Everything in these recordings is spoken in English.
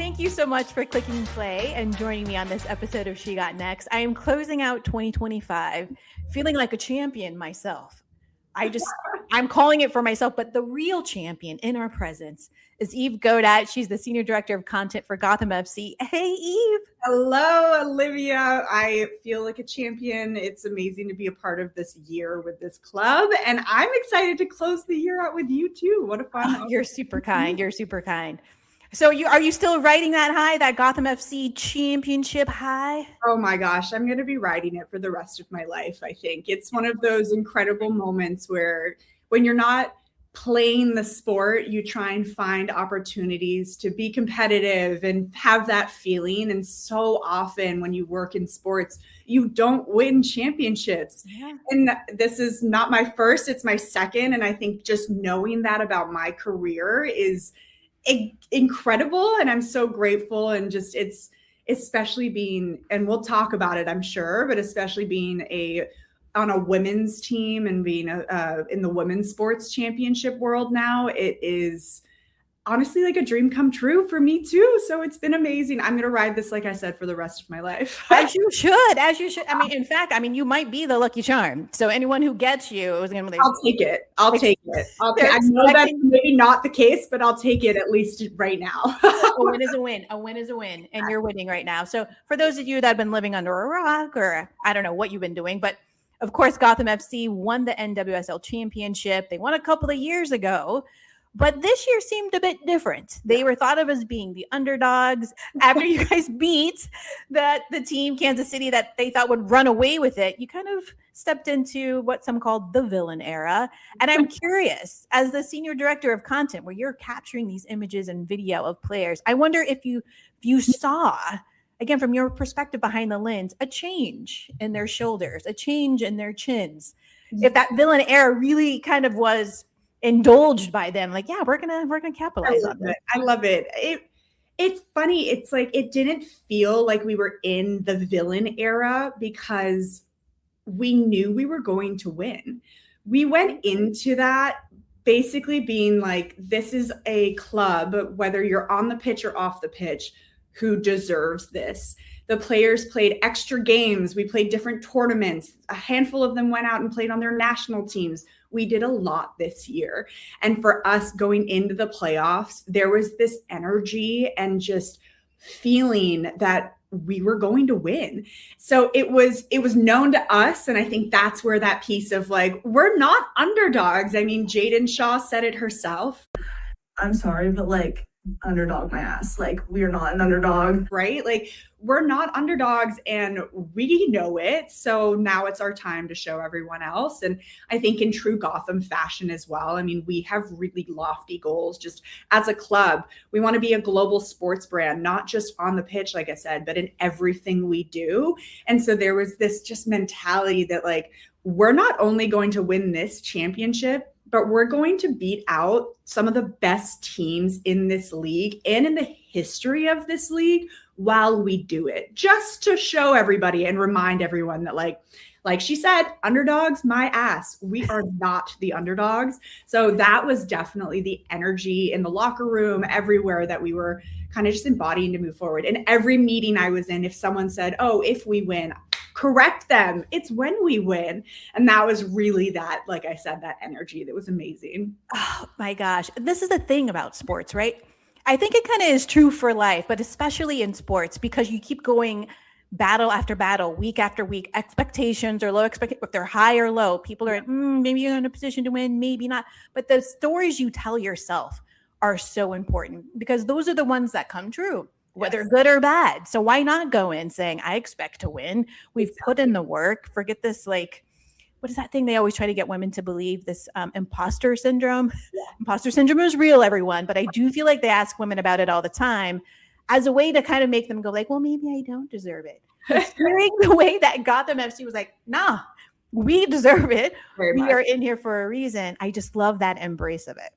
Thank you so much for clicking play and joining me on this episode of She Got Next. I am closing out 2025 feeling like a champion myself. I'm calling it for myself, but the real champion in our presence is Eve Godat. She's the Senior Director of Content for Gotham FC. Hey, Eve. Hello, Olivia. I feel like a champion. It's amazing to be a part of this year with this club, and I'm excited to close the year out with you too. What a fun! You're super kind. You're super kind. So are you still riding that high, that Gotham FC championship high? Oh my gosh, I'm going to be riding it for the rest of my life. I think it's one of those incredible moments where when you're not playing the sport, you try and find opportunities to be competitive and have that feeling. And so often when you work in sports, you don't win championships. Yeah. And this is not my first, it's my second. And I think just knowing that about my career is incredible. And I'm so grateful. And just, it's especially being, and we'll talk about it, I'm sure, but especially being on a women's team and being in the women's sports championship world now, it is honestly like a dream come true for me too. So it's been amazing. I'm going to ride this, like I said, for the rest of my life. As you should. I mean, in fact, you might be the lucky charm. So anyone who gets you, it was going to be like, I'll take it. I know that's maybe not the case, but I'll take it at least right now. A win is a win. A win is a win. And you're winning right now. So for those of you that have been living under a rock, or I don't know what you've been doing, but of course, Gotham FC won the NWSL championship. They won a couple of years ago, but this year seemed a bit different. They were thought of as being the underdogs after you guys beat the team, Kansas City, that they thought would run away with it. You kind of stepped into what some called the villain era. And I'm curious, as the Senior Director of Content, where you're capturing these images and video of players, I wonder if you saw, again, from your perspective behind the lens, a change in their shoulders, a change in their chins. If that villain era really kind of was indulged by them, like, yeah, we're gonna capitalize on it. I love it. It's funny. It's like it didn't feel like we were in the villain era because we knew we were going to win. We went into that basically being like, this is a club, whether you're on the pitch or off the pitch, who deserves this. The players played extra games. We played different tournaments. A handful of them went out and played on their national teams. We did a lot this year. And for us going into the playoffs, there was this energy and just feeling that we were going to win. So it was known to us. And I think that's where that piece of like, we're not underdogs. I mean, Jaden Shaw said it herself. I'm sorry, but like, underdog my ass. Like, we are not an underdog, right? Like, we're not underdogs and we know it. So now it's our time to show everyone else. And I think in true Gotham fashion as well. I mean, we have really lofty goals just as a club. We want to be a global sports brand, not just on the pitch, like I said, but in everything we do. And so there was this just mentality that like, we're not only going to win this championship, but we're going to beat out some of the best teams in this league and in the history of this league while we do it, just to show everybody and remind everyone that like she said, underdogs, my ass. We are not the underdogs. So that was definitely the energy in the locker room, everywhere, that we were kind of just embodying to move forward. And every meeting I was in, if someone said, oh, if we win, correct them. It's when we win. And that was really that, like I said, that energy that was amazing. Oh my gosh. This is the thing about sports, right? I think it kind of is true for life, but especially in sports, because you keep going battle after battle, week after week. Expectations are low, if they're high or low, people are maybe you're in a position to win, maybe not. But the stories you tell yourself are so important because those are the ones that come true, whether good or bad. So why not go in saying, I expect to win. We've put in the work. Forget this, like, what is that thing they always try to get women to believe, this imposter syndrome? Yeah. Imposter syndrome is real, everyone. But I do feel like they ask women about it all the time as a way to kind of make them go like, well, maybe I don't deserve it. Hearing the way that Gotham FC was like, nah, we deserve it. We are in here for a reason. I just love that embrace of it.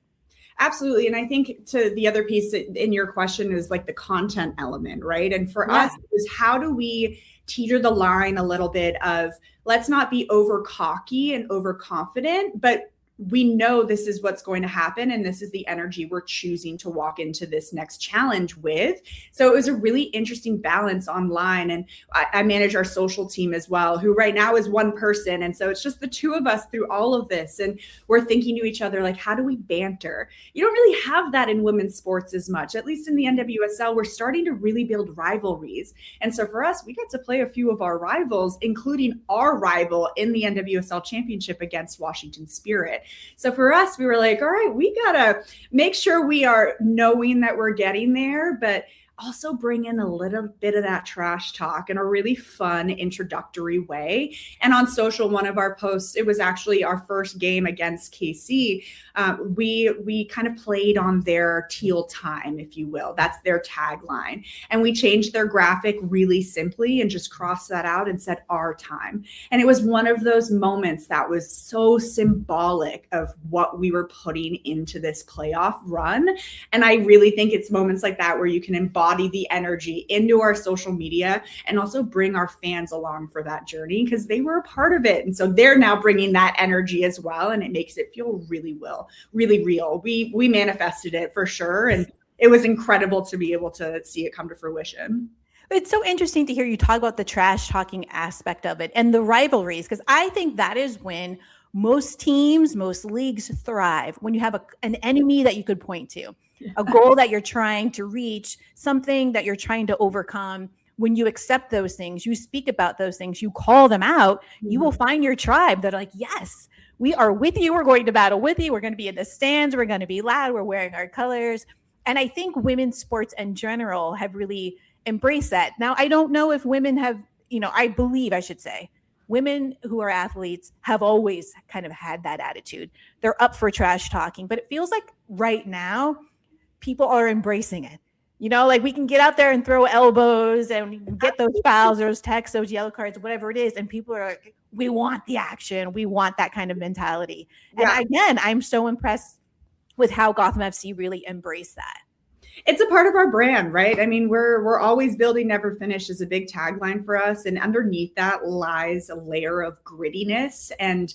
Absolutely. And I think to the other piece in your question is like the content element, right? And for us is how do we teeter the line a little bit of let's not be over cocky and overconfident, but we know this is what's going to happen, and this is the energy we're choosing to walk into this next challenge with. So it was a really interesting balance online. And I manage our social team as well, who right now is one person. And so it's just the two of us through all of this. And we're thinking to each other, like, how do we banter? You don't really have that in women's sports as much. At least in the NWSL, we're starting to really build rivalries. And so for us, we got to play a few of our rivals, including our rival in the NWSL championship against Washington Spirit. So for us, we were like, all right, we got to make sure we are knowing that we're getting there, but also bring in a little bit of that trash talk in a really fun introductory way. And on social, one of our posts, it was actually our first game against KC. We kind of played on their teal time, if you will. That's their tagline. And we changed their graphic really simply and just crossed that out and said our time. And it was one of those moments that was so symbolic of what we were putting into this playoff run. And I really think it's moments like that where you can embody the energy into our social media and also bring our fans along for that journey, because they were a part of it. And so they're now bringing that energy as well. And it makes it feel really real. We manifested it for sure. And it was incredible to be able to see it come to fruition. It's so interesting to hear you talk about the trash talking aspect of it and the rivalries, because I think that is when most teams, most leagues thrive, when you have an enemy that you could point to, a goal that you're trying to reach, something that you're trying to overcome. When you accept those things, you speak about those things, you call them out, you will find your tribe that are like, yes, we are with you. We're going to battle with you. We're going to be in the stands. We're going to be loud. We're wearing our colors. And I think women's sports in general have really embraced that. Now, I don't know if women have, I believe I should say, women who are athletes have always kind of had that attitude. They're up for trash talking, but it feels like right now people are embracing it. Like we can get out there and throw elbows and get those fouls, those texts, those yellow cards, whatever it is. And people are like, we want the action. We want that kind of mentality. Yeah. And again, I'm so impressed with how Gotham FC really embraced that. It's a part of our brand, right? I mean, we're always building, never finish is a big tagline for us. And underneath that lies a layer of grittiness and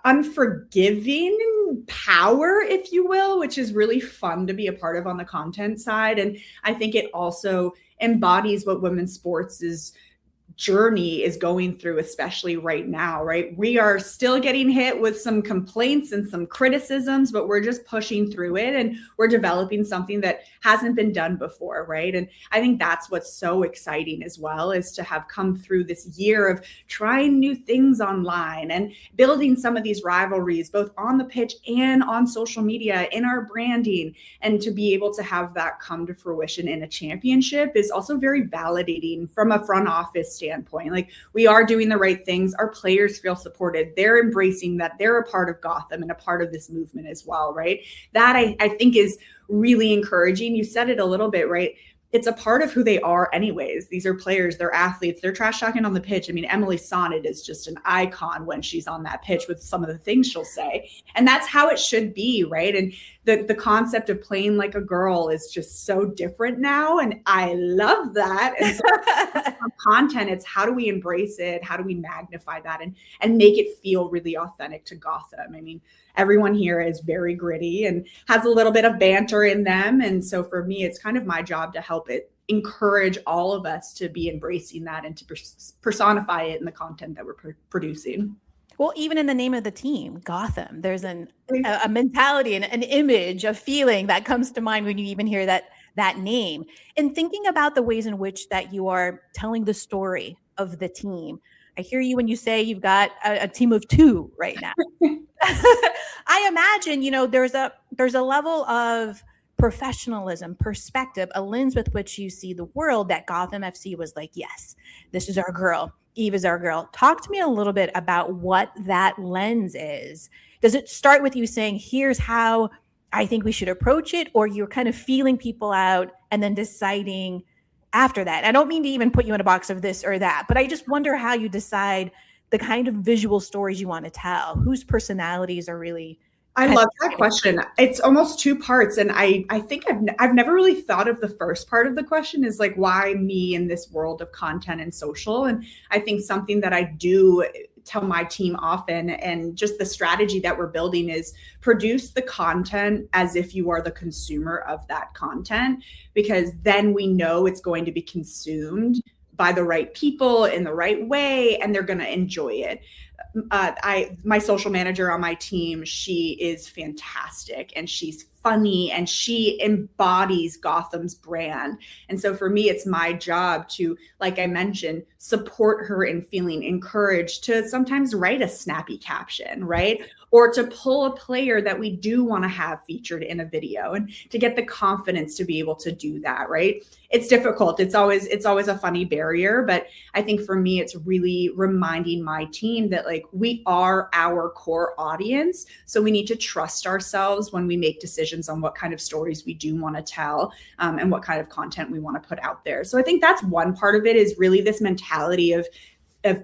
unforgiving power, if you will, which is really fun to be a part of on the content side. And I think it also embodies what women's sports journey is going through, especially right now, right? We are still getting hit with some complaints and some criticisms, but we're just pushing through it and we're developing something that hasn't been done before, right? And I think that's what's so exciting as well, is to have come through this year of trying new things online and building some of these rivalries, both on the pitch and on social media, in our branding. And to be able to have that come to fruition in a championship is also very validating from a front office standpoint. Like, we are doing the right things. Our players feel supported. They're embracing that they're a part of Gotham and a part of this movement as well, right? That I think is really encouraging. You said it a little bit, right? It's a part of who they are anyways. These are players, they're athletes, they're trash talking on the pitch. I mean, Emily Sonnet is just an icon when she's on that pitch with some of the things she'll say. And that's how it should be, right? And the concept of playing like a girl is just so different now. And I love that. And so content, it's how do we embrace it? How do we magnify that and make it feel really authentic to Gotham? I mean, everyone here is very gritty and has a little bit of banter in them. And so for me, it's kind of my job to help it encourage all of us to be embracing that and to personify it in the content that we're producing. Well, even in the name of the team, Gotham, there's a mentality and an image, a feeling that comes to mind when you even hear that name. And thinking about the ways in which that you are telling the story of the team. I hear you when you say you've got a team of 2 right now. I imagine, there's a level of professionalism, perspective, a lens with which you see the world that Gotham FC was like, yes, this is our girl. Eve is our girl. Talk to me a little bit about what that lens is. Does it start with you saying, here's how I think we should approach it, or you're kind of feeling people out and then deciding after that? I don't mean to even put you in a box of this or that, but I just wonder how you decide the kind of visual stories you want to tell, whose personalities are really. I love that question. It's almost 2 parts. And I think I've never really thought of the first part of the question is like, why me in this world of content and social? And I think something that I do tell my team often, and just the strategy that we're building is produce the content as if you are the consumer of that content, because then we know it's going to be consumed by the right people in the right way, and they're going to enjoy it. My social manager on my team, she is fantastic, and she's funny, and she embodies Gotham's brand. And so for me, it's my job to, like I mentioned, support her in feeling encouraged to sometimes write a snappy caption, right? Or to pull a player that we do want to have featured in a video, and to get the confidence to be able to do that, right? It's difficult. It's always a funny barrier, but I think for me, it's really reminding my team that like we are our core audience. So we need to trust ourselves when we make decisions on what kind of stories we do want to tell, and what kind of content we want to put out there. So I think that's one part of it, is really this mentality of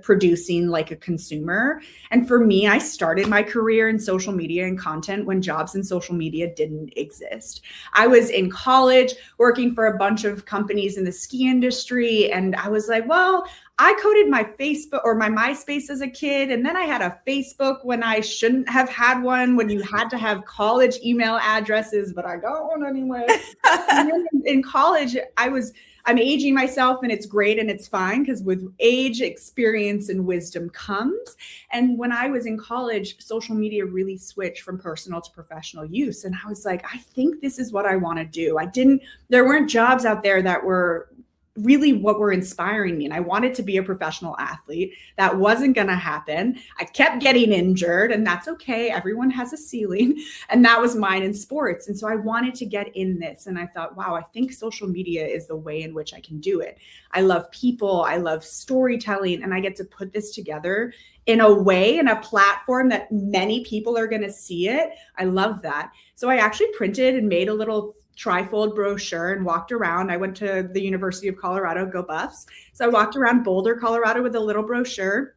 producing like a consumer. And for me, I started my career in social media and content when jobs in social media didn't exist. I was in college working for a bunch of companies in the ski industry. And I was like, well, I coded my Facebook or my MySpace as a kid. And then I had a Facebook when I shouldn't have had one, when you had to have college email addresses, but I got one anyway. And then in college, I'm aging myself, and it's great and it's fine, because with age, experience, and wisdom comes. And when I was in college, social media really switched from personal to professional use. And I was like, I think this is what I want to do. There weren't jobs out there that were really what were inspiring me. And I wanted to be a professional athlete. That wasn't going to happen. I kept getting injured, and that's okay. Everyone has a ceiling. And that was mine in sports. And so I wanted to get in this. And I thought, wow, I think social media is the way in which I can do it. I love people. I love storytelling. And I get to put this together in a way, in a platform that many people are going to see it. I love that. So I actually printed and made a little trifold brochure and walked around. I went to the University of Colorado, go Buffs. So I walked around Boulder, Colorado with a little brochure.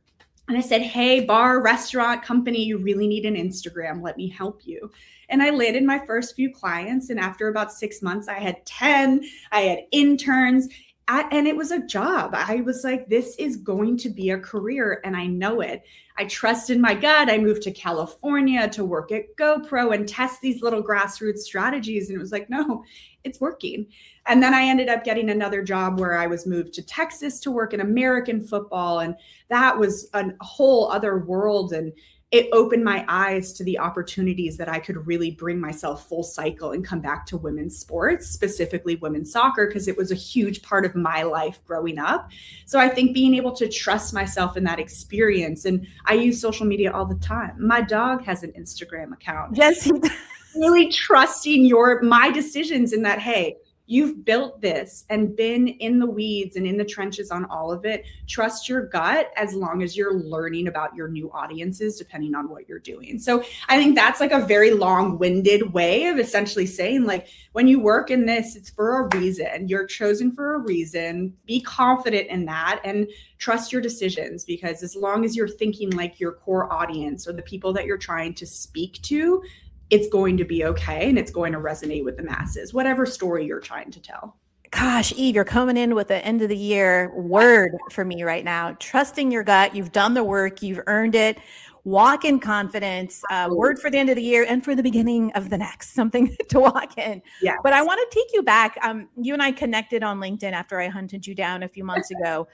And I said, hey, bar, restaurant company, you really need an Instagram. Let me help you. And I landed my first few clients. And after about 6 months, I had 10, I had interns. And it was a job. I was like, this is going to be a career, and I know it. I trusted my gut. I moved to California to work at GoPro and test these little grassroots strategies. And it was like, no, it's working. And then I ended up getting another job where I was moved to Texas to work in American football. And that was a whole other world. And it opened my eyes to the opportunities that I could really bring myself full cycle and come back to women's sports, specifically women's soccer, because it was a huge part of my life growing up. So I think being able to trust myself in that experience, and I use social media all the time. My dog has an Instagram account. Yes, he does. Really trusting my decisions in that, hey, you've built this and been in the weeds and in the trenches on all of it. Trust your gut as long as you're learning about your new audiences, depending on what you're doing. So I think that's like a very long-winded way of essentially saying, like, when you work in this, it's for a reason. You're chosen for a reason. Be confident in that and trust your decisions, because as long as you're thinking like your core audience or the people that you're trying to speak to, it's going to be okay, and it's going to resonate with the masses, whatever story you're trying to tell. Gosh, Eve, you're coming in with the end of the year word for me right now. Trusting your gut. You've done the work. You've earned it. Walk in confidence. Word for the end of the year and for the beginning of the next. Something to walk in. Yes. But I want to take you back. You and I connected on LinkedIn after I hunted you down a few months ago.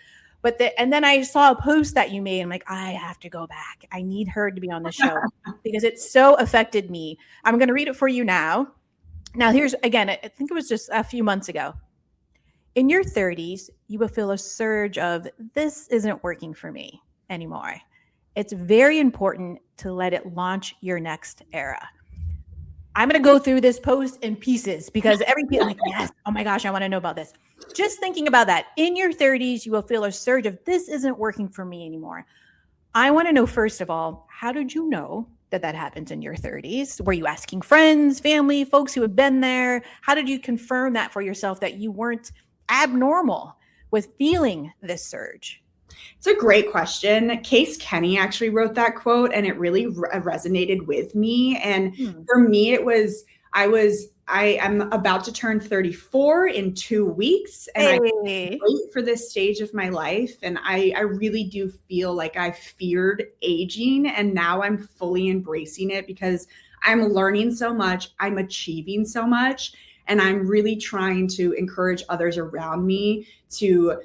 And then I saw a post that you made. I'm like, I have to go back. I need her to be on the show because it so affected me. I'm going to read it for you now. Now, here's, again, I think it was just a few months ago. In your 30s, you will feel a surge of, this isn't working for me anymore. It's very important to let it launch your next era. I'm going to go through this post in pieces because I'm like, yes, oh my gosh, I want to know about this. Just thinking about that. In your 30s, you will feel a surge of, this isn't working for me anymore. I want to know, first of all, how did you know that happens in your 30s? Were you asking friends, family, folks who have been there? How did you confirm that for yourself, that you weren't abnormal with feeling this surge? It's a great question. Case Kenny actually wrote that quote, and it really resonated with me. And for me, I was I am about to turn 34 in 2 weeks, and I can't wait for this stage of my life. And I really do feel like I feared aging, and now I'm fully embracing it because I'm learning so much, I'm achieving so much, and I'm really trying to encourage others around me to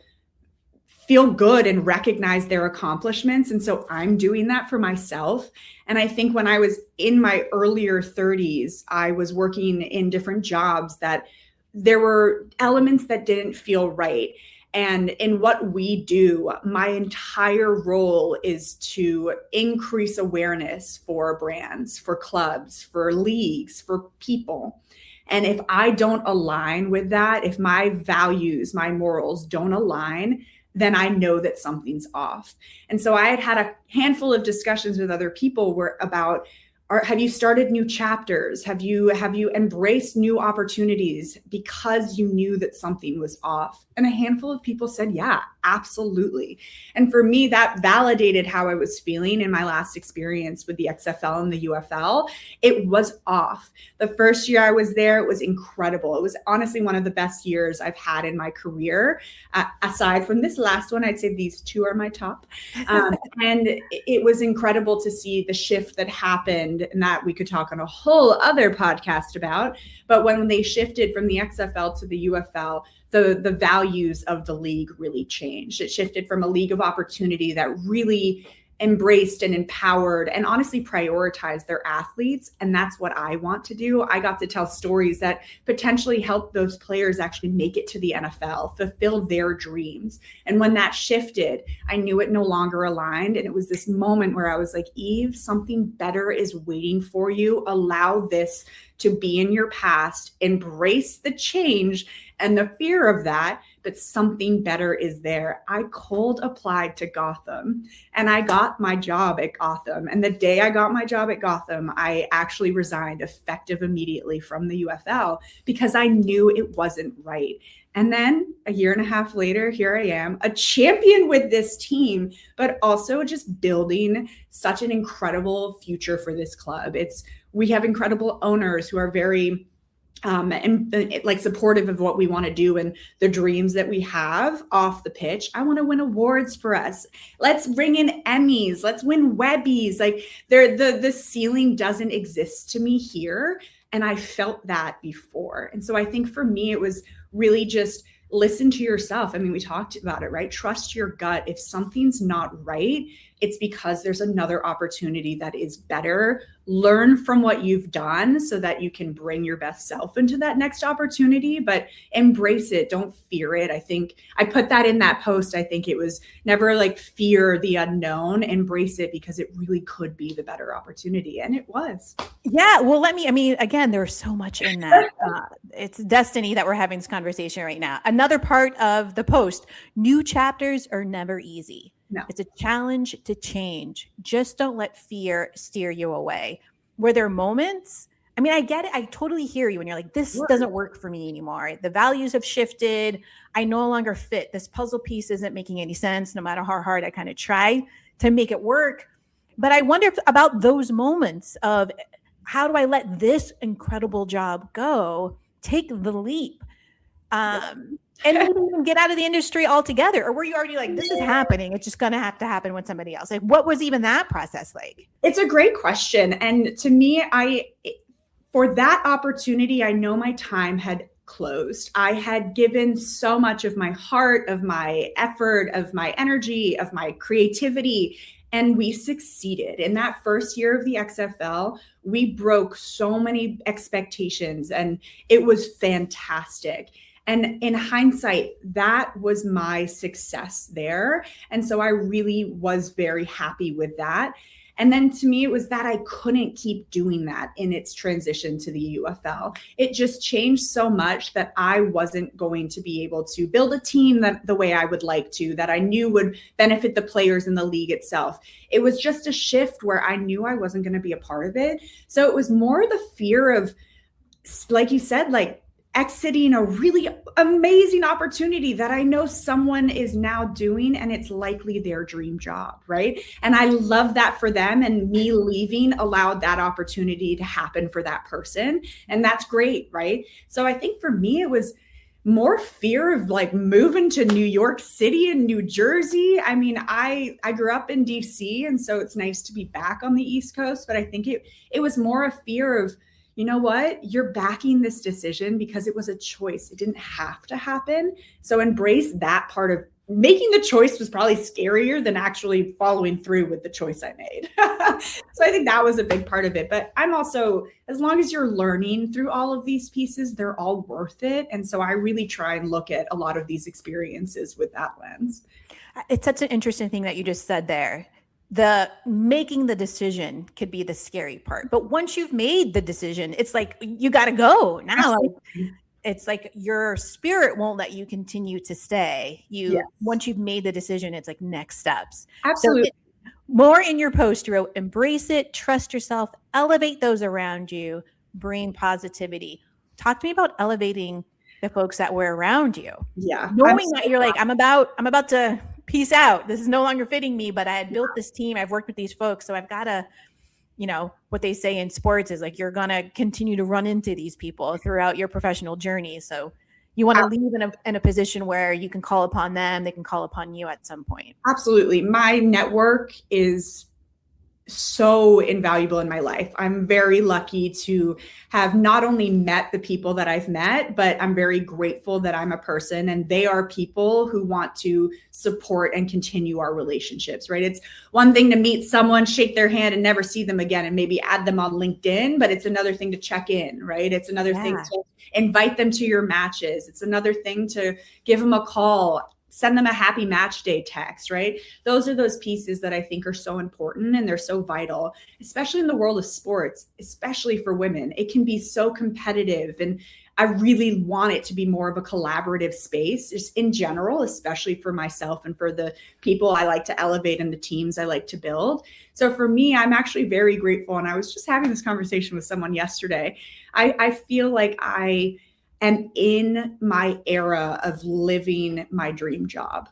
feel good and recognize their accomplishments. And so I'm doing that for myself. And I think when I was in my earlier 30s, I was working in different jobs that there were elements that didn't feel right. And in what we do, my entire role is to increase awareness for brands, for clubs, for leagues, for people. And if I don't align with that, if my values, my morals don't align, then I know that something's off. And so I had a handful of discussions with other people about, have you started new chapters? Have you embraced new opportunities because you knew that something was off? And a handful of people said, yeah, absolutely. And for me, that validated how I was feeling in my last experience with the XFL and the UFL. It was off. The first year I was there, it was incredible. It was honestly one of the best years I've had in my career. Aside from this last one, I'd say these two are my top. And it was incredible to see the shift that happened, and that we could talk on a whole other podcast about. But when they shifted from the XFL to the UFL, the values of the league really changed. It shifted from a league of opportunity that really embraced and empowered and honestly prioritized their athletes. And that's what I want to do. I got to tell stories that potentially help those players actually make it to the NFL, fulfill their dreams. And when that shifted, I knew it no longer aligned. And it was this moment where I was like, Eve, something better is waiting for you. Allow this to be in your past, embrace the change and the fear of that, but something better is there. I cold applied to Gotham, and I got my job at Gotham. And the day I got my job at Gotham, I actually resigned effective immediately from the UFL because I knew it wasn't right. And then a year and a half later, here I am, a champion with this team, but also just building such an incredible future for this club. We have incredible owners who are very and like supportive of what we want to do and the dreams that we have off the pitch. I want to win awards for us. Let's bring in Emmys. Let's win Webbies. Like the ceiling doesn't exist to me here. And I felt that before. And so I think for me, it was really just listen to yourself. I mean, we talked about it, right? Trust your gut. If something's not right, it's because there's another opportunity that is better. Learn from what you've done so that you can bring your best self into that next opportunity, but embrace it. Don't fear it. I think I put that in that post. I think it was never like fear the unknown, embrace it because it really could be the better opportunity. And it was. Yeah. Well, again, there's so much in that. It's destiny that we're having this conversation right now. Another part of the post, new chapters are never easy. No. It's a challenge to change. Just don't let fear steer you away. Were there moments? I mean, I get it. I totally hear you when you're like, this doesn't work for me anymore. The values have shifted. I no longer fit. This puzzle piece isn't making any sense, no matter how hard I kind of try to make it work. But I wonder about those moments of how do I let this incredible job go? Take the leap. And maybe even get out of the industry altogether? Or were you already like, this is happening, it's just going to have to happen with somebody else? Like, what was even that process like? It's a great question. And to me, for that opportunity, I know my time had closed. I had given so much of my heart, of my effort, of my energy, of my creativity, and we succeeded. In that first year of the XFL, we broke so many expectations, and it was fantastic. And in hindsight, that was my success there. And so I really was very happy with that. And then to me, it was that I couldn't keep doing that in its transition to the UFL. It just changed so much that I wasn't going to be able to build a team the way I would like to, that I knew would benefit the players in the league itself. It was just a shift where I knew I wasn't going to be a part of it. So it was more the fear of, like you said, like, exiting a really amazing opportunity that I know someone is now doing, and it's likely their dream job, right? And I love that for them, and me leaving allowed that opportunity to happen for that person, and that's great, right? So I think for me, it was more fear of like moving to New York City and New Jersey. I mean, I grew up in DC, and so it's nice to be back on the East Coast, but I think it was more a fear of, you know what, you're backing this decision because it was a choice. It didn't have to happen. So embrace that part of making the choice was probably scarier than actually following through with the choice I made. So I think that was a big part of it. But I'm also, as long as you're learning through all of these pieces, they're all worth it. And so I really try and look at a lot of these experiences with that lens. It's such an interesting thing that you just said there. The making the decision could be the scary part, but once you've made the decision, it's like you got to go now. It's like your spirit won't let you continue to stay. Once you've made the decision, it's like next steps. Absolutely. So more in your post, you wrote, embrace it, trust yourself, elevate those around you, bring positivity. Talk to me about elevating the folks that were around you. Yeah. Knowing that you're like, I'm about to peace out. This is no longer fitting me, but I had built this team. I've worked with these folks. So I've got to, what they say in sports is like, you're going to continue to run into these people throughout your professional journey. So you want to leave in a position where you can call upon them. They can call upon you at some point. Absolutely. My network is so invaluable in my life. I'm very lucky to have not only met the people that I've met, but I'm very grateful that I'm a person and they are people who want to support and continue our relationships, right? It's one thing to meet someone, shake their hand and never see them again and maybe add them on LinkedIn, but it's another thing to check in, right? It's another thing to invite them to your matches. It's another thing to give them a call, send them a happy match day text, right? Those are those pieces that I think are so important and they're so vital, especially in the world of sports, especially for women. It can be so competitive, and I really want it to be more of a collaborative space just in general, especially for myself and for the people I like to elevate and the teams I like to build. So for me, I'm actually very grateful. And I was just having this conversation with someone yesterday. I feel like I am in my era of living my dream job.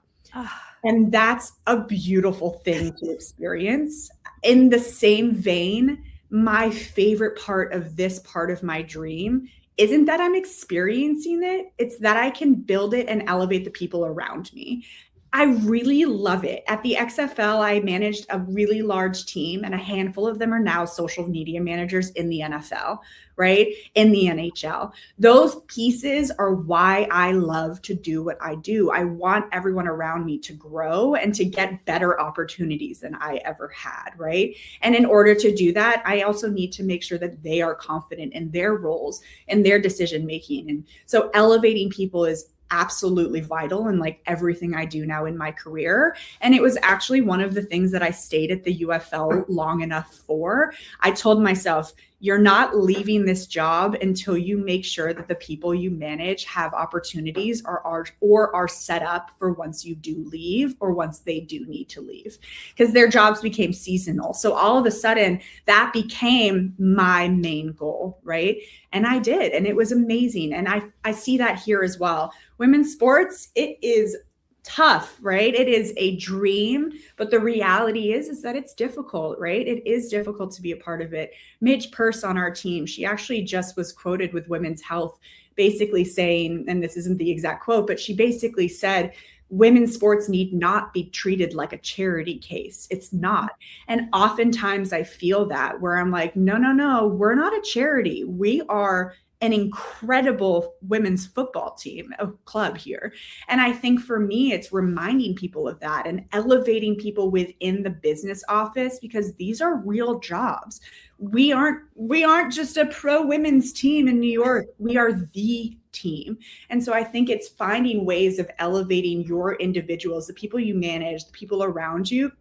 And that's a beautiful thing to experience. In the same vein, my favorite part of this part of my dream isn't that I'm experiencing it, it's that I can build it and elevate the people around me. I really love it. At the XFL, I managed a really large team, and a handful of them are now social media managers in the NFL, right? In the NHL. Those pieces are why I love to do what I do. I want everyone around me to grow and to get better opportunities than I ever had, right? And in order to do that, I also need to make sure that they are confident in their roles and their decision making. And so elevating people is absolutely vital in like everything I do now in my career. And it was actually one of the things that I stayed at the UFL long enough for. I told myself, you're not leaving this job until you make sure that the people you manage have opportunities or are set up for once you do leave or once they do need to leave, because their jobs became seasonal. So all of a sudden that became my main goal, right? And I did, and it was amazing. And I see that here as well. Women's sports, it is tough, right? It is a dream, but the reality is that it's difficult, right? It is difficult to be a part of it. Midge Purse on our team, she actually just was quoted with Women's Health, basically saying, and this isn't the exact quote, but she basically said, women's sports need not be treated like a charity case. It's not. And oftentimes I feel that where I'm like, no, we're not a charity. We are an incredible women's football team, a club here. And I think for me, it's reminding people of that and elevating people within the business office, because these are real jobs. We aren't just a pro women's team in New York. We are the team. And so I think it's finding ways of elevating your individuals, the people you manage, the people around you,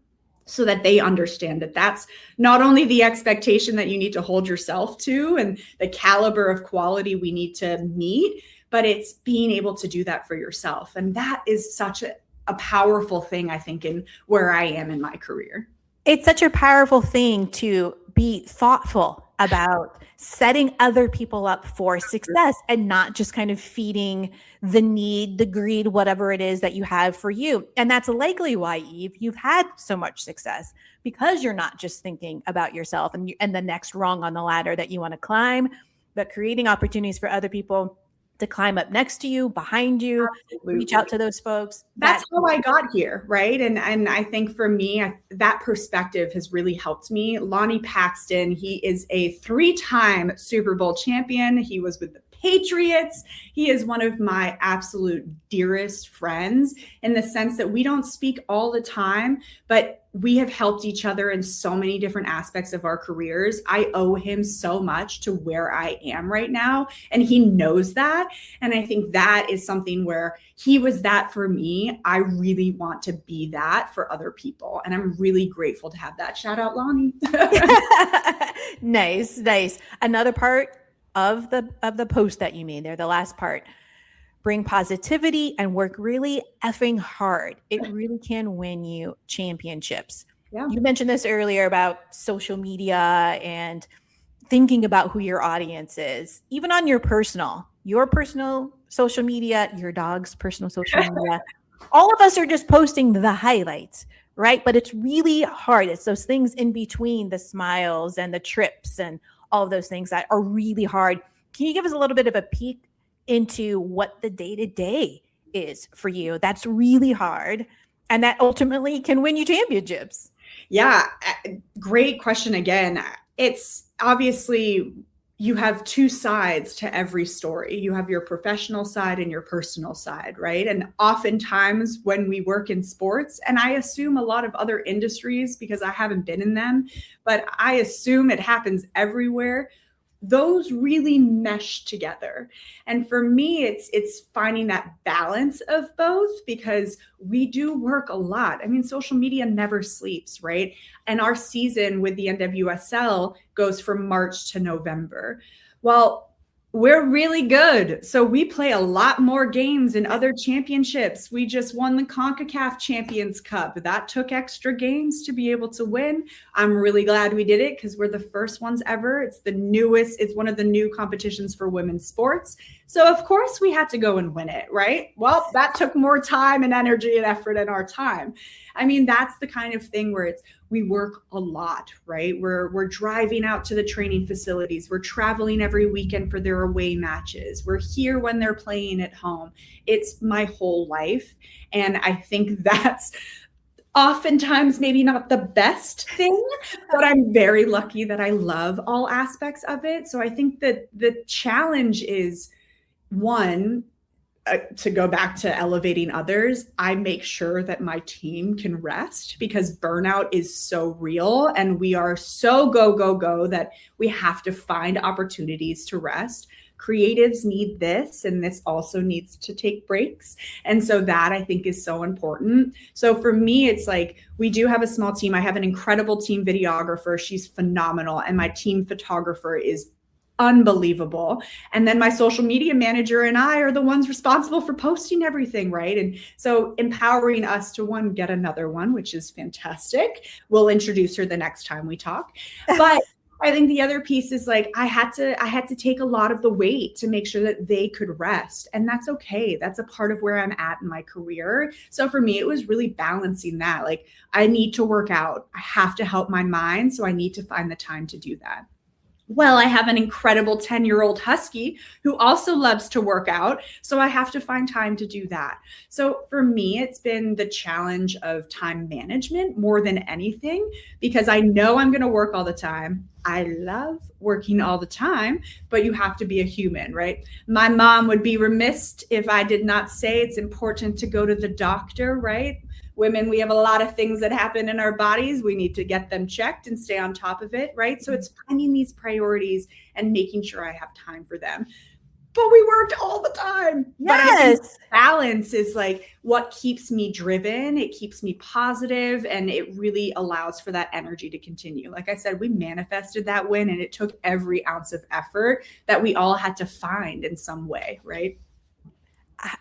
so that they understand that that's not only the expectation that you need to hold yourself to and the caliber of quality we need to meet, but it's being able to do that for yourself. And that is such a powerful thing, I think, in where I am in my career. It's such a powerful thing to be thoughtful about setting other people up for success and not just kind of feeding the need, the greed, whatever it is that you have for you. And that's likely why, Eve, you've had so much success, because you're not just thinking about yourself and the next rung on the ladder that you want to climb, but creating opportunities for other people to climb up next to you, behind you, Absolutely. reach out to those folks. That's how I got here, right? And I think for me, that perspective has really helped me. Lonnie Paxton, he is a 3-time Super Bowl champion. He was with the Patriots. He is one of my absolute dearest friends in the sense that we don't speak all the time, but we have helped each other in so many different aspects of our careers. I owe him so much to where I am right now, and he knows that. And I think that is something where he was that for me. I really want to be that for other people, and I'm really grateful to have that. Shout out, Lonnie. Nice. Another part of the post that you made there, the last part: bring positivity and work really effing hard. It really can win you championships. Yeah. You mentioned this earlier about social media and thinking about who your audience is, even on your personal social media, your dog's personal social media. All of us are just posting the highlights, right? But it's really hard. It's those things in between, the smiles and the trips and all of those things that are really hard. Can you give us a little bit of a peek into what the day-to-day is for you that's really hard and that ultimately can win you championships? Yeah, great question again. It's obviously, you have two sides to every story. You have your professional side and your personal side, right? And oftentimes when we work in sports, and I assume a lot of other industries because I haven't been in them, but I assume it happens everywhere, those really mesh together. And for me, it's finding that balance of both, because we do work a lot. I mean, social media never sleeps, right? And our season with the NWSL goes from March to November. Well, we're really good. So we play a lot more games in other championships. We just won the CONCACAF Champions Cup. That took extra games to be able to win. I'm really glad we did it because we're the first ones ever. It's one of the new competitions for women's sports. So of course we had to go and win it, right? Well, that took more time and energy and effort in our time. I mean, that's the kind of thing where we work a lot, right? We're driving out to the training facilities. We're traveling every weekend for their away matches. We're here when they're playing at home. It's my whole life. And I think that's oftentimes maybe not the best thing, but I'm very lucky that I love all aspects of it. So I think that the challenge is, one, to go back to elevating others, I make sure that my team can rest, because burnout is so real and we are so go that we have to find opportunities to rest. Creatives need this, and this also needs to take breaks. And so that, I think, is so important. So for me, it's like, we do have a small team. I have an incredible team videographer. She's phenomenal. And my team photographer is unbelievable. And then my social media manager and I are the ones responsible for posting everything, right? And so empowering us to, one, get another one, which is fantastic. We'll introduce her the next time we talk. But I think the other piece is, like, I had to take a lot of the weight to make sure that they could rest. And that's okay. That's a part of where I'm at in my career. So for me, it was really balancing that. Like, I need to work out. I have to help my mind. So I need to find the time to do that. Well, I have an incredible 10-year-old husky who also loves to work out. So I have to find time to do that. So for me, it's been the challenge of time management more than anything, because I know I'm going to work all the time. I love working all the time, but you have to be a human, right? My mom would be remiss if I did not say it's important to go to the doctor, right? Women, we have a lot of things that happen in our bodies. We need to get them checked and stay on top of it, right? So it's finding these priorities and making sure I have time for them. But we worked all the time. Yes. But I think balance is like what keeps me driven. It keeps me positive, and it really allows for that energy to continue. Like I said, we manifested that win, and it took every ounce of effort that we all had to find in some way, right?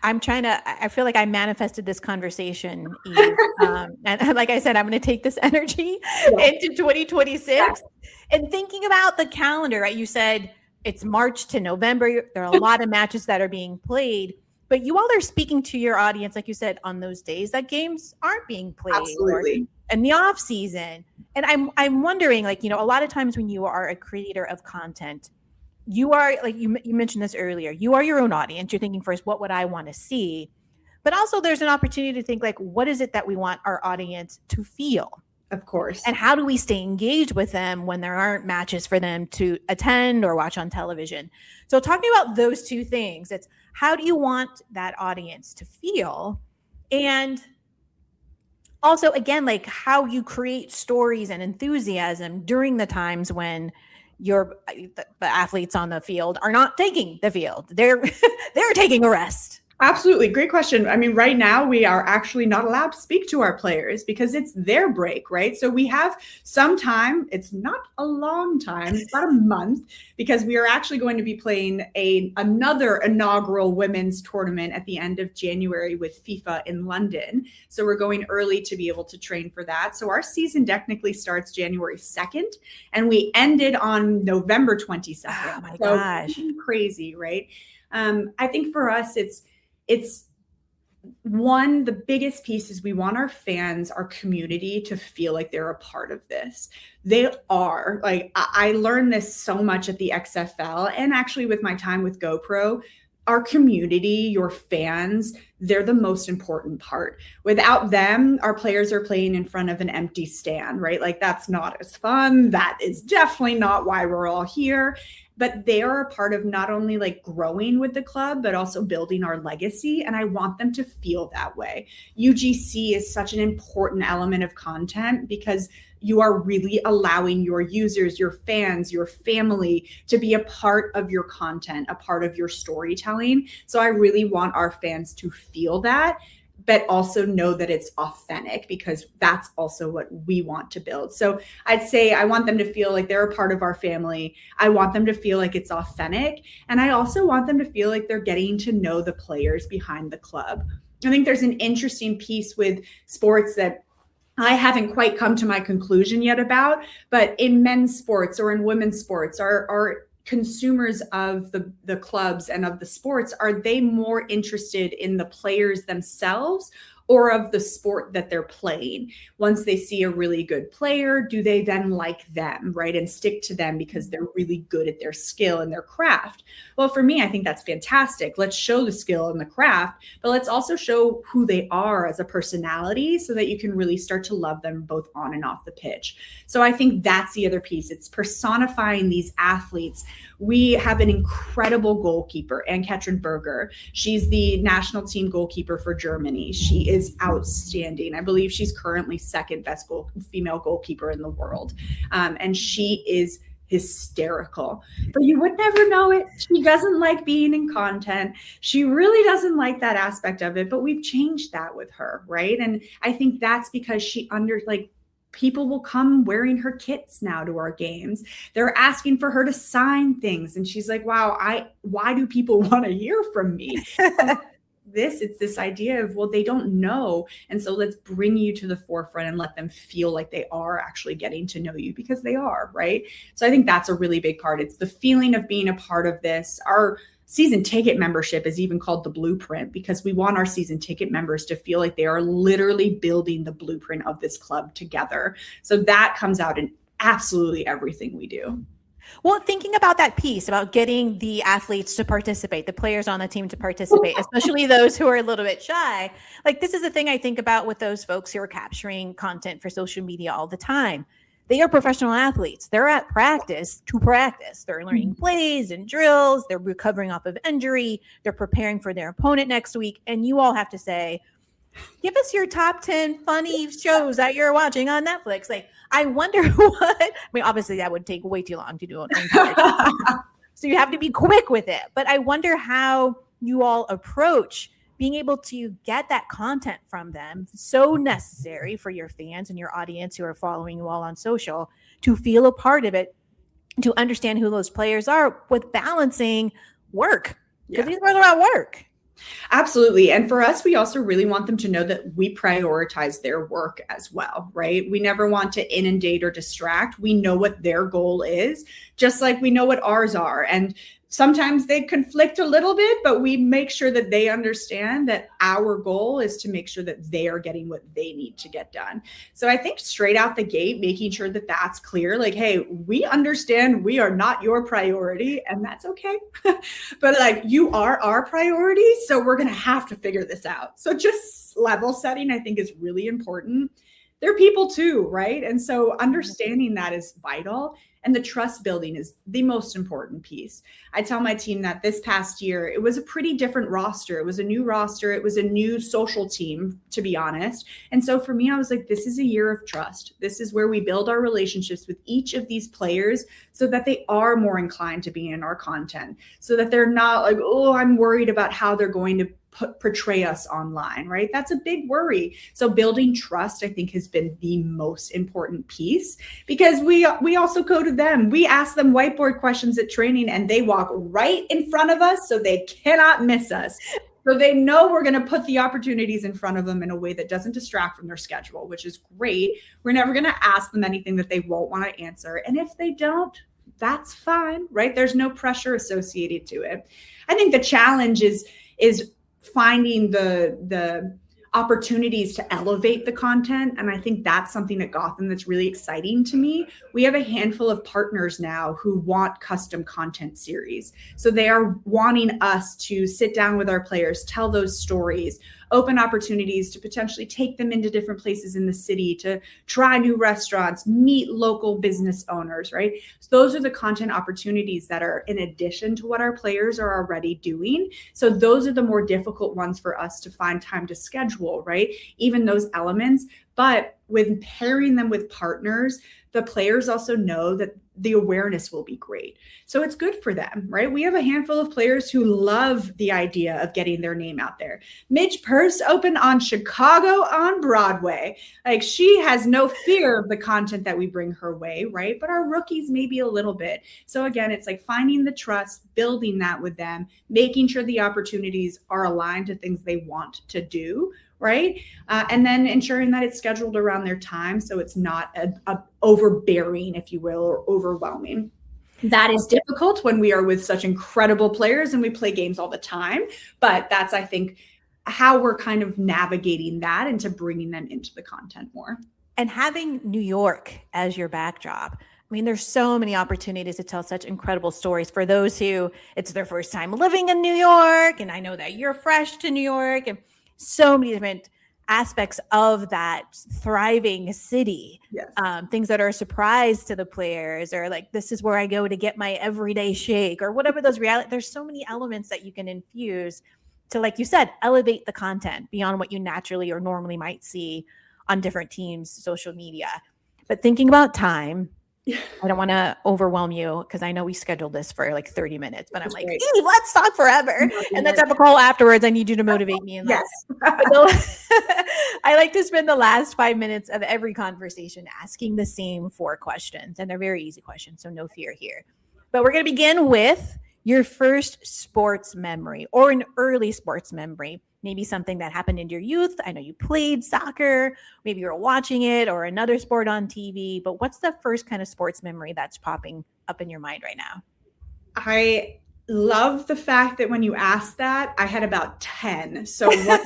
I feel like I manifested this conversation, Eve. And like I said, I'm going to take this energy into 2026 and thinking about the calendar, right? You said it's March to November. There are a lot of matches that are being played, but you all are speaking to your audience, like you said, on those days that games aren't being played. Absolutely. In the off season. And I'm wondering, like, a lot of times when you are a creator of content, you are, like you mentioned this earlier, you are your own audience. You're thinking first, what would I want to see? But also there's an opportunity to think, like, what is it that we want our audience to feel? Of course. And how do we stay engaged with them when there aren't matches for them to attend or watch on television? So talking about those two things, it's how do you want that audience to feel? And also, again, like how you create stories and enthusiasm during the times when the athletes on the field are not taking the field. They're taking a rest. Absolutely. Great question. I mean, right now we are actually not allowed to speak to our players because it's their break, right? So we have some time. It's not a long time. It's about a month because we are actually going to be playing another inaugural women's tournament at the end of January with FIFA in London. So we're going early to be able to train for that. So our season technically starts January 2nd and we ended on November 22nd. Oh my gosh. Crazy, right? I think for us, it's one, the biggest piece is we want our fans, our community to feel like they're a part of this. They are. Like, I learned this so much at the XFL and actually with my time with GoPro. Our community, your fans, they're the most important part. Without them, our players are playing in front of an empty stand, right? Like, that's not as fun. That is definitely not why we're all here. But they are a part of not only like growing with the club, but also building our legacy. And I want them to feel that way. UGC is such an important element of content because you are really allowing your users, your fans, your family to be a part of your content, a part of your storytelling. So I really want our fans to feel that, but also know that it's authentic because that's also what we want to build. So I'd say I want them to feel like they're a part of our family. I want them to feel like it's authentic. And I also want them to feel like they're getting to know the players behind the club. I think there's an interesting piece with sports that I haven't quite come to my conclusion yet about, but in men's sports or in women's sports, our consumers of the clubs and of the sports, are they more interested in the players themselves or of the sport that they're playing? Once they see a really good player, do they then like them, right? And stick to them because they're really good at their skill and their craft? Well, for me, I think that's fantastic. Let's show the skill and the craft, but let's also show who they are as a personality so that you can really start to love them both on and off the pitch. So I think that's the other piece. It's personifying these athletes. We have an incredible goalkeeper, Ann-Katrin Berger. She's the national team goalkeeper for Germany. She is outstanding. I believe she's currently second best female goalkeeper in the world. And she is hysterical, but you would never know it. She doesn't like being in content. She really doesn't like that aspect of it, but we've changed that with her, right? And I think that's because people will come wearing her kits now to our games. They're asking for her to sign things. And she's like, wow, why do people want to hear from me? It's this idea of, well, they don't know. And so let's bring you to the forefront and let them feel like they are actually getting to know you because they are, right? So I think that's a really big part. It's the feeling of being a part of this. Our season ticket membership is even called the blueprint because we want our season ticket members to feel like they are literally building the blueprint of this club together. So that comes out in absolutely everything we do. Well, thinking about that piece about getting the athletes to participate, the players on the team to participate, especially those who are a little bit shy, like this is the thing I think about with those folks who are capturing content for social media all the time. They are professional athletes. They're at practice to practice. They're learning plays and drills. They're recovering off of injury. They're preparing for their opponent next week. And you all have to say, give us your top 10 funny shows that you're watching on Netflix. Like, I wonder what, I mean, obviously that would take way too long to do an entire so you have to be quick with it. But I wonder how you all approach being able to get that content from them, so necessary for your fans and your audience who are following you all on social to feel a part of it, to understand who those players are with balancing work. Because these are about work. Absolutely. And for us, we also really want them to know that we prioritize their work as well, right? We never want to inundate or distract. We know what their goal is, just like we know what ours are. And sometimes they conflict a little bit, but we make sure that they understand that our goal is to make sure that they are getting what they need to get done. So I think straight out the gate, making sure that that's clear, like, hey, we understand we are not your priority, and that's okay. But like, you are our priority, so we're going to have to figure this out. So just level setting, I think, is really important. They're people too, right? And so understanding that is vital. And the trust building is the most important piece. I tell my team that this past year, it was a pretty different roster. It was a new roster. It was a new social team, to be honest. And so for me, I was like, this is a year of trust. This is where we build our relationships with each of these players so that they are more inclined to be in our content, so that they're not like, oh, I'm worried about how they're going to portray us online, right? That's a big worry. So building trust, I think, has been the most important piece, because we also go to them. We ask them whiteboard questions at training and they walk right in front of us so they cannot miss us. So they know we're going to put the opportunities in front of them in a way that doesn't distract from their schedule, which is great. We're never going to ask them anything that they won't want to answer. And if they don't, that's fine, right? There's no pressure associated to it. I think the challenge is finding the opportunities to elevate the content. And I think that's something at Gotham that's really exciting to me. We have a handful of partners now who want custom content series. So they are wanting us to sit down with our players, tell those stories, open opportunities to potentially take them into different places in the city, to try new restaurants, meet local business owners, right? So those are the content opportunities that are in addition to what our players are already doing. So those are the more difficult ones for us to find time to schedule, right? Even those elements. But with pairing them with partners, the players also know that the awareness will be great. So it's good for them, right? We have a handful of players who love the idea of getting their name out there. Midge Purse opened on Chicago on Broadway. Like, she has no fear of the content that we bring her way, right? But our rookies maybe a little bit. So again, it's like finding the trust, building that with them, making sure the opportunities are aligned to things they want to do, right? And then ensuring that it's scheduled around their time, so it's not a overbearing, if you will, or overwhelming. That is difficult when we are with such incredible players and we play games all the time. But that's, I think, how we're kind of navigating that into bringing them into the content more. And having New York as your backdrop, I mean, there's so many opportunities to tell such incredible stories for those who it's their first time living in New York. And I know that you're fresh to New York, and so many different aspects of that thriving city. Yes. Things that are a surprise to the players, or like, this is where I go to get my everyday shake, or whatever those reality. There's so many elements that you can infuse to, like you said, elevate the content beyond what you naturally or normally might see on different teams' social media. But thinking about time, I don't want to overwhelm you, because I know we scheduled this for like 30 minutes, but I'm like, hey, let's talk forever. And let's have a call afterwards. I need you to motivate me in that. Yes. I like to spend the last 5 minutes of every conversation asking the same 4 questions. And they're very easy questions, so no fear here. But we're going to begin with your first sports memory, or an early sports memory. Maybe something that happened in your youth. I know you played soccer, maybe you were watching it, or another sport on TV, but what's the first kind of sports memory that's popping up in your mind right now? I love the fact that when you asked that, I had about 10. So what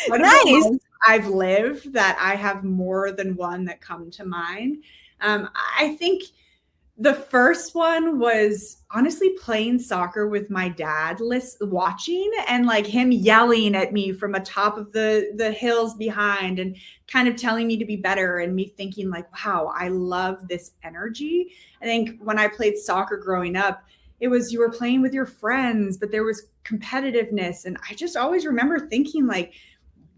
nice. I've lived that I have more than one that come to mind. I think the first one was honestly playing soccer with my dad, watching, and like him yelling at me from atop of the hills behind and kind of telling me to be better, and me thinking like, wow, I love this energy. I think when I played soccer growing up, it was, you were playing with your friends, but there was competitiveness. And I just always remember thinking like,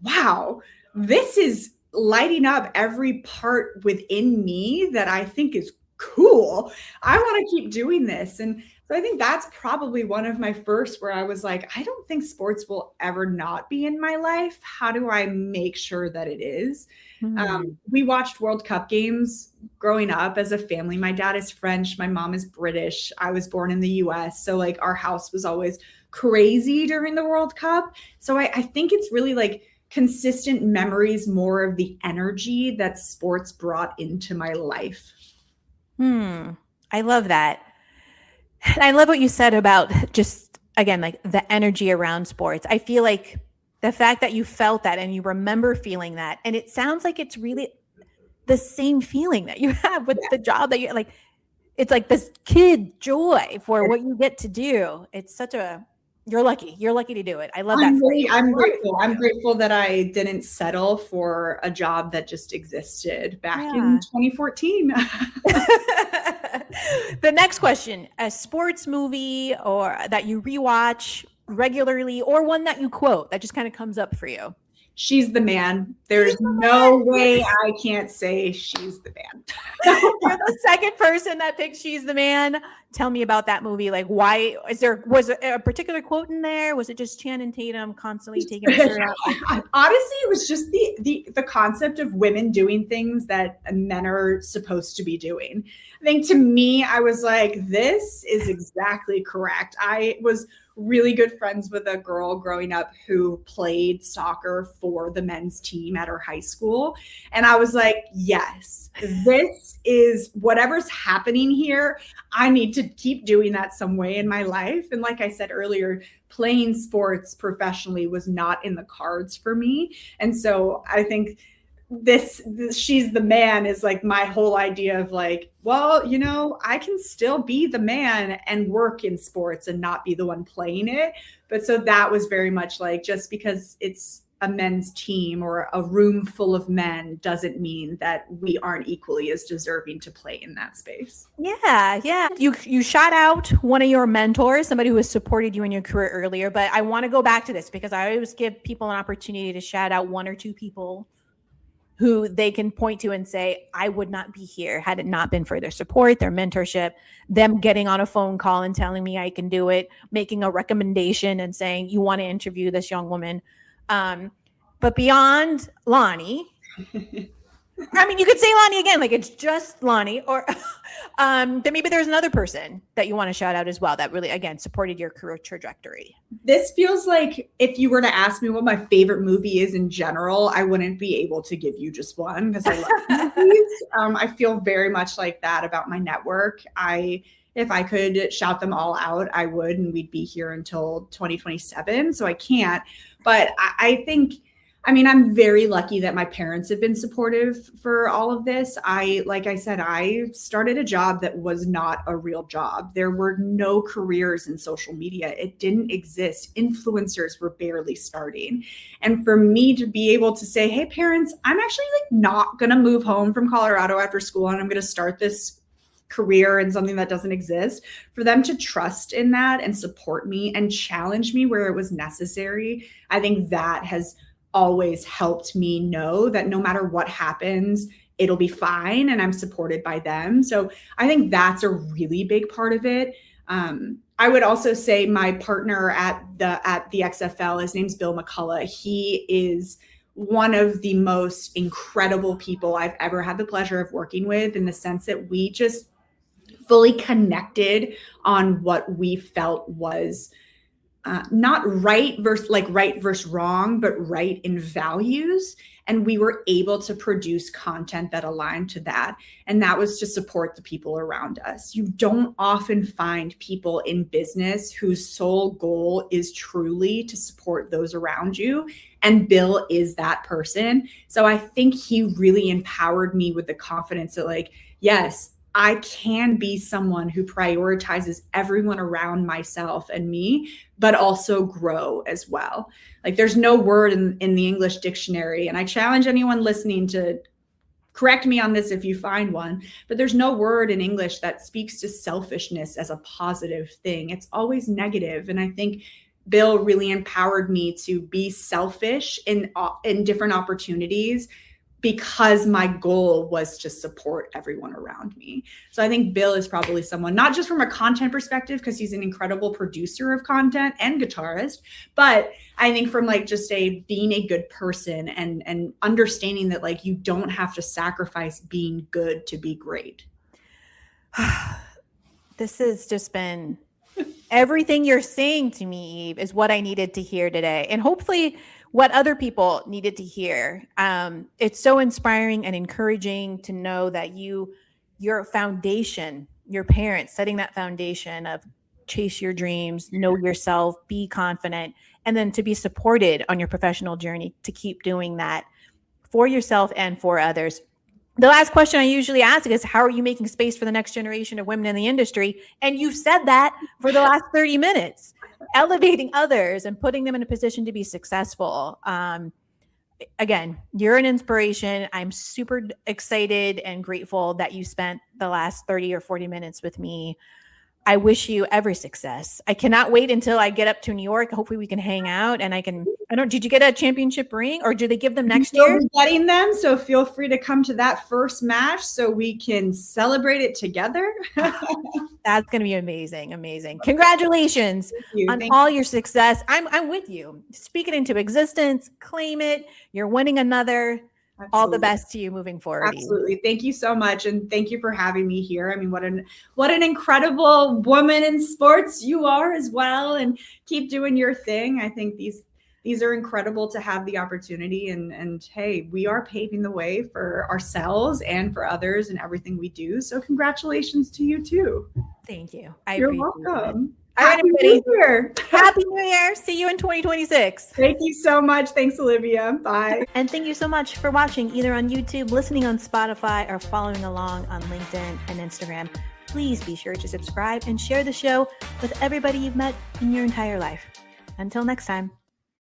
wow, this is lighting up every part within me that I think is cool. I want to keep doing this. And so I think that's probably one of my first where I was like, I don't think sports will ever not be in my life. How do I make sure that it is? We watched World Cup games growing up as a family. My dad is French. My mom is British. I was born in the US. So like our house was always crazy during the World Cup. So I think it's really like consistent memories, more of the energy that sports brought into my life. I love that. And I love what you said about just, again, like the energy around sports. I feel like the fact that you felt that and you remember feeling that, and it sounds like it's really the same feeling that you have with the job that you like. It's like this kid joy for what you get to do. It's such a, you're lucky. You're lucky to do it. I love that. I'm grateful. I'm grateful that I didn't settle for a job that just existed back in 2014. The next question, a sports movie or that you rewatch regularly, or one that you quote that just kind of comes up for you. She's the Man. There's no way I can't say She's the Man. You're the second person that picks She's the Man. Tell me about that movie. Like, why was there a particular quote in there? Was it just Channing Tatum constantly taking her shirt off? Honestly, it was just the concept of women doing things that men are supposed to be doing. I think to me, I was like, this is exactly correct. I was really good friends with a girl growing up who played soccer for the men's team at her high school. And I was like, yes, this is whatever's happening here. I need to keep doing that some way in my life. And like I said earlier, playing sports professionally was not in the cards for me. And so I think this She's the Man is like my whole idea of like, well, you know, I can still be the man and work in sports and not be the one playing it. But so that was very much like, just because it's a men's team or a room full of men doesn't mean that we aren't equally as deserving to play in that space. Yeah. You shout out one of your mentors, somebody who has supported you in your career earlier, but I want to go back to this because I always give people an opportunity to shout out one or two people who they can point to and say, I would not be here had it not been for their support, their mentorship, them getting on a phone call and telling me I can do it, making a recommendation and saying, you want to interview this young woman. But beyond Lonnie, I mean, you could say Lonnie again, like it's just Lonnie, or then maybe there's another person that you want to shout out as well that really, again, supported your career trajectory. This feels like if you were to ask me what my favorite movie is in general, I wouldn't be able to give you just one because I love movies. I feel very much like that about my network. If I could shout them all out, I would, and we'd be here until 2027. So I can't. But I think, I mean, I'm very lucky that my parents have been supportive for all of this. Like I said, I started a job that was not a real job. There were no careers in social media. It didn't exist. Influencers were barely starting. And for me to be able to say, hey, parents, I'm actually like not going to move home from Colorado after school and I'm going to start this career in something that doesn't exist, for them to trust in that and support me and challenge me where it was necessary, I think that has always helped me know that no matter what happens, it'll be fine and I'm supported by them. So I think that's a really big part of it. I would also say my partner at the XFL, his name's Bill McCullough. He is one of the most incredible people I've ever had the pleasure of working with, in the sense that we just fully connected on what we felt was not right versus wrong, but right in values. And we were able to produce content that aligned to that. And that was to support the people around us. You don't often find people in business whose sole goal is truly to support those around you. And Bill is that person. So I think he really empowered me with the confidence that, like, yes, I can be someone who prioritizes everyone around myself and me, but also grow as well. Like, there's no word in the English dictionary, and I challenge anyone listening to correct me on this if you find one, but there's no word in English that speaks to selfishness as a positive thing. It's always negative. And I think Bill really empowered me to be selfish in different opportunities, because my goal was to support everyone around me. So I think Bill is probably someone, not just from a content perspective, because he's an incredible producer of content and guitarist, but I think from like just being a good person and understanding that, like, you don't have to sacrifice being good to be great. This has just been Everything you're saying to me, Eve, is what I needed to hear today. And hopefully what other people needed to hear. It's so inspiring and encouraging to know that your foundation, your parents setting that foundation of chase your dreams, know yourself, be confident, and then to be supported on your professional journey to keep doing that for yourself and for others. The last question I usually ask is, how are you making space for the next generation of women in the industry? And you've said that for the last 30 minutes, elevating others and putting them in a position to be successful. Again, you're an inspiration. I'm super excited and grateful that you spent the last 30 or 40 minutes with me. I wish you every success. I cannot wait until I get up to New York. Hopefully we can hang out and did you get a championship ring or do they give them next year? We'll be getting them. So feel free to come to that first match so we can celebrate it together. That's going to be amazing. Amazing. Congratulations on all your success. I'm with you. Speak it into existence, claim it. You're winning another. Absolutely. All the best to you moving forward. Absolutely. Thank you so much. And thank you for having me here. I mean, what an incredible woman in sports you are as well. And keep doing your thing. I think these are incredible to have the opportunity. And hey, we are paving the way for ourselves and for others and everything we do. So congratulations to you too. Thank you. You're welcome. Happy New Year. Happy New Year. See you in 2026. Thank you so much. Thanks, Olivia. Bye. And thank you so much for watching either on YouTube, listening on Spotify, or following along on LinkedIn and Instagram. Please be sure to subscribe and share the show with everybody you've met in your entire life. Until next time.